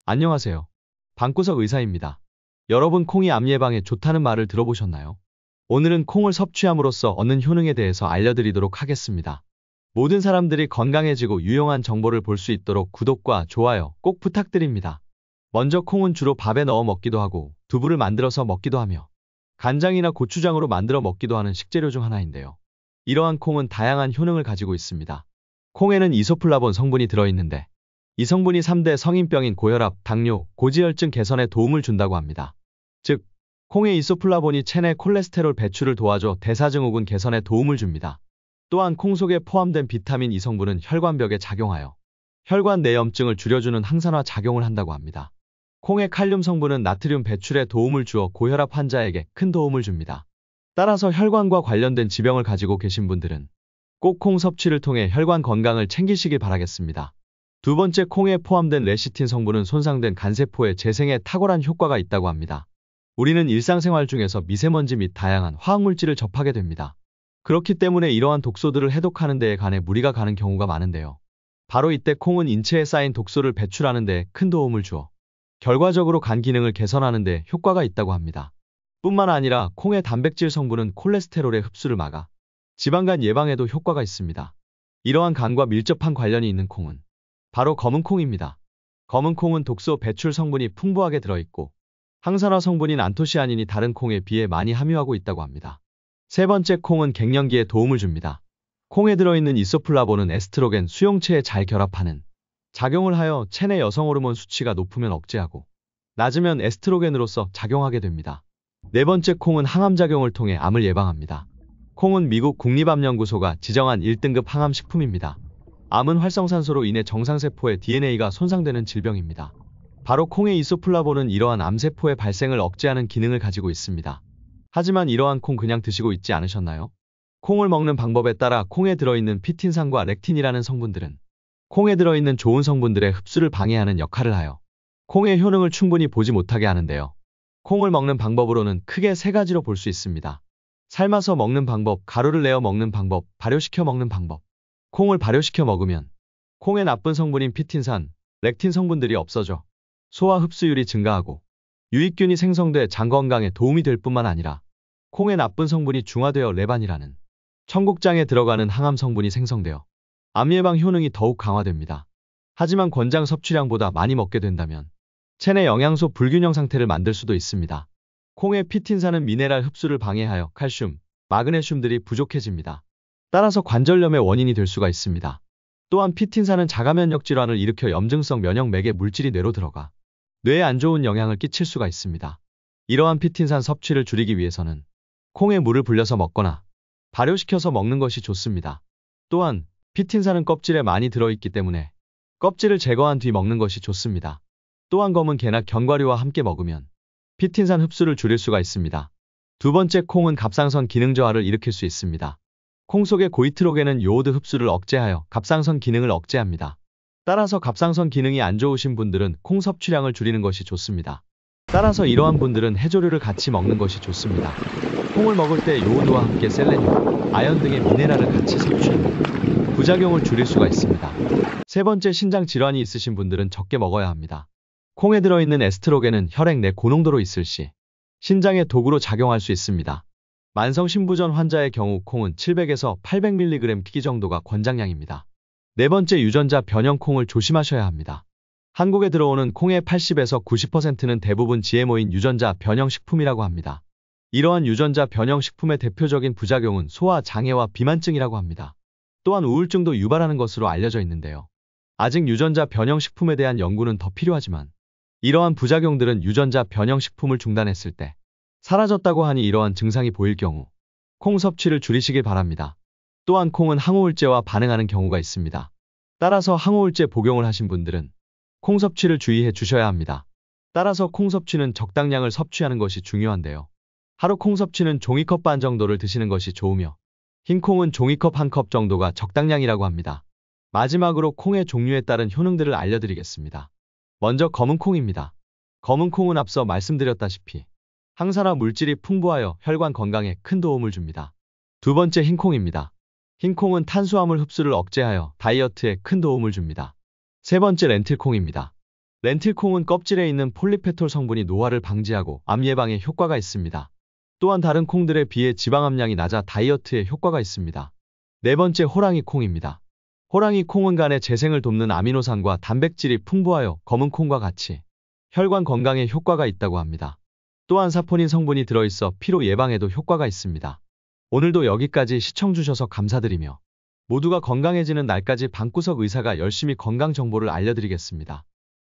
안녕하세요. 방구석 의사입니다. 여러분 콩이 암 예방에 좋다는 말을 들어보셨나요? 오늘은 콩을 섭취함으로써 얻는 효능에 대해서 알려드리도록 하겠습니다. 모든 사람들이 건강해지고 유용한 정보를 볼 수 있도록 구독과 좋아요 꼭 부탁드립니다. 먼저 콩은 주로 밥에 넣어 먹기도 하고 두부를 만들어서 먹기도 하며 간장이나 고추장으로 만들어 먹기도 하는 식재료 중 하나인데요. 이러한 콩은 다양한 효능을 가지고 있습니다. 콩에는 이소플라본 성분이 들어있는데 이 성분이 3대 성인병인 고혈압, 당뇨, 고지혈증 개선에 도움을 준다고 합니다. 즉, 콩의 이소플라본이 체내 콜레스테롤 배출을 도와줘 대사증후군 개선에 도움을 줍니다. 또한 콩 속에 포함된 비타민 E 성분은 혈관벽에 작용하여 혈관 내염증을 줄여주는 항산화 작용을 한다고 합니다. 콩의 칼륨 성분은 나트륨 배출에 도움을 주어 고혈압 환자에게 큰 도움을 줍니다. 따라서 혈관과 관련된 지병을 가지고 계신 분들은 꼭 콩 섭취를 통해 혈관 건강을 챙기시길 바라겠습니다. 두 번째, 콩에 포함된 레시틴 성분은 손상된 간세포의 재생에 탁월한 효과가 있다고 합니다. 우리는 일상생활 중에서 미세먼지 및 다양한 화학물질을 접하게 됩니다. 그렇기 때문에 이러한 독소들을 해독하는 데에 간에 무리가 가는 경우가 많은데요. 바로 이때 콩은 인체에 쌓인 독소를 배출하는 데에 큰 도움을 주어 결과적으로 간 기능을 개선하는 데 효과가 있다고 합니다. 뿐만 아니라 콩의 단백질 성분은 콜레스테롤의 흡수를 막아 지방간 예방에도 효과가 있습니다. 이러한 간과 밀접한 관련이 있는 콩은 바로 검은콩입니다. 검은콩은 독소 배출 성분이 풍부하게 들어있고 항산화 성분인 안토시아닌이 다른 콩에 비해 많이 함유하고 있다고 합니다. 세 번째, 콩은 갱년기에 도움을 줍니다. 콩에 들어있는 이소플라본은 에스트로겐 수용체에 잘 결합하는 작용을 하여 체내 여성 호르몬 수치가 높으면 억제하고 낮으면 에스트로겐으로서 작용하게 됩니다. 네 번째, 콩은 항암작용을 통해 암을 예방합니다. 콩은 미국 국립암연구소가 지정한 1등급 항암식품입니다. 암은 활성산소로 인해 정상세포의 DNA가 손상되는 질병입니다. 바로 콩의 이소플라본은 이러한 암세포의 발생을 억제하는 기능을 가지고 있습니다. 하지만 이러한 콩 그냥 드시고 있지 않으셨나요? 콩을 먹는 방법에 따라 콩에 들어있는 피틴산과 렉틴이라는 성분들은 콩에 들어있는 좋은 성분들의 흡수를 방해하는 역할을 하여 콩의 효능을 충분히 보지 못하게 하는데요. 콩을 먹는 방법으로는 크게 세 가지로 볼 수 있습니다. 삶아서 먹는 방법, 가루를 내어 먹는 방법, 발효시켜 먹는 방법. 콩을 발효시켜 먹으면 콩의 나쁜 성분인 피틴산, 렉틴 성분들이 없어져 소화 흡수율이 증가하고 유익균이 생성돼 장 건강에 도움이 될 뿐만 아니라 콩의 나쁜 성분이 중화되어 레반이라는 청국장에 들어가는 항암 성분이 생성되어 암 예방 효능이 더욱 강화됩니다. 하지만 권장 섭취량보다 많이 먹게 된다면 체내 영양소 불균형 상태를 만들 수도 있습니다. 콩의 피틴산은 미네랄 흡수를 방해하여 칼슘, 마그네슘들이 부족해집니다. 따라서 관절염의 원인이 될 수가 있습니다. 또한 피틴산은 자가면역 질환을 일으켜 염증성 면역 매개 물질이 뇌로 들어가 뇌에 안 좋은 영향을 끼칠 수가 있습니다. 이러한 피틴산 섭취를 줄이기 위해서는 콩에 물을 불려서 먹거나 발효시켜서 먹는 것이 좋습니다. 또한 피틴산은 껍질에 많이 들어있기 때문에 껍질을 제거한 뒤 먹는 것이 좋습니다. 또한 검은 게나 견과류와 함께 먹으면 피틴산 흡수를 줄일 수가 있습니다. 두 번째, 콩은 갑상선 기능 저하를 일으킬 수 있습니다. 콩 속의 고이트로겐은 요오드 흡수를 억제하여 갑상선 기능을 억제합니다. 따라서 갑상선 기능이 안 좋으신 분들은 콩 섭취량을 줄이는 것이 좋습니다. 따라서 이러한 분들은 해조류를 같이 먹는 것이 좋습니다. 콩을 먹을 때 요오드와 함께 셀레늄, 아연 등의 미네랄을 같이 섭취하면 부작용을 줄일 수가 있습니다. 세 번째, 신장 질환이 있으신 분들은 적게 먹어야 합니다. 콩에 들어있는 에스트로겐은 혈액 내 고농도로 있을 시 신장의 독으로 작용할 수 있습니다. 만성 신부전 환자의 경우 콩은 700에서 800mg 끼기 정도가 권장량입니다. 네 번째, 유전자 변형 콩을 조심하셔야 합니다. 한국에 들어오는 콩의 80에서 90%는 대부분 GMO인 유전자 변형 식품이라고 합니다. 이러한 유전자 변형 식품의 대표적인 부작용은 소화 장애와 비만증이라고 합니다. 또한 우울증도 유발하는 것으로 알려져 있는데요. 아직 유전자 변형 식품에 대한 연구는 더 필요하지만 이러한 부작용들은 유전자 변형 식품을 중단했을 때 사라졌다고 하니 이러한 증상이 보일 경우 콩 섭취를 줄이시길 바랍니다. 또한 콩은 항우울제와 반응하는 경우가 있습니다. 따라서 항우울제 복용을 하신 분들은 콩 섭취를 주의해 주셔야 합니다. 따라서 콩 섭취는 적당량을 섭취하는 것이 중요한데요. 하루 콩 섭취는 종이컵 반 정도를 드시는 것이 좋으며 흰 콩은 종이컵 1컵 정도가 적당량이라고 합니다. 마지막으로 콩의 종류에 따른 효능들을 알려드리겠습니다. 먼저 검은 콩입니다. 검은 콩은 앞서 말씀드렸다시피 항산화 물질이 풍부하여 혈관 건강에 큰 도움을 줍니다. 두 번째, 흰콩입니다. 흰콩은 탄수화물 흡수를 억제하여 다이어트에 큰 도움을 줍니다. 세 번째, 렌틸콩입니다. 렌틸콩은 껍질에 있는 폴리페톨 성분이 노화를 방지하고 암 예방에 효과가 있습니다. 또한 다른 콩들에 비해 지방 함량이 낮아 다이어트에 효과가 있습니다. 네 번째, 호랑이 콩입니다. 호랑이 콩은 간의 재생을 돕는 아미노산과 단백질이 풍부하여 검은 콩과 같이 혈관 건강에 효과가 있다고 합니다. 또한 사포닌 성분이 들어있어 피로 예방에도 효과가 있습니다. 오늘도 여기까지 시청주셔서 감사드리며 모두가 건강해지는 날까지 방구석 의사가 열심히 건강 정보를 알려드리겠습니다.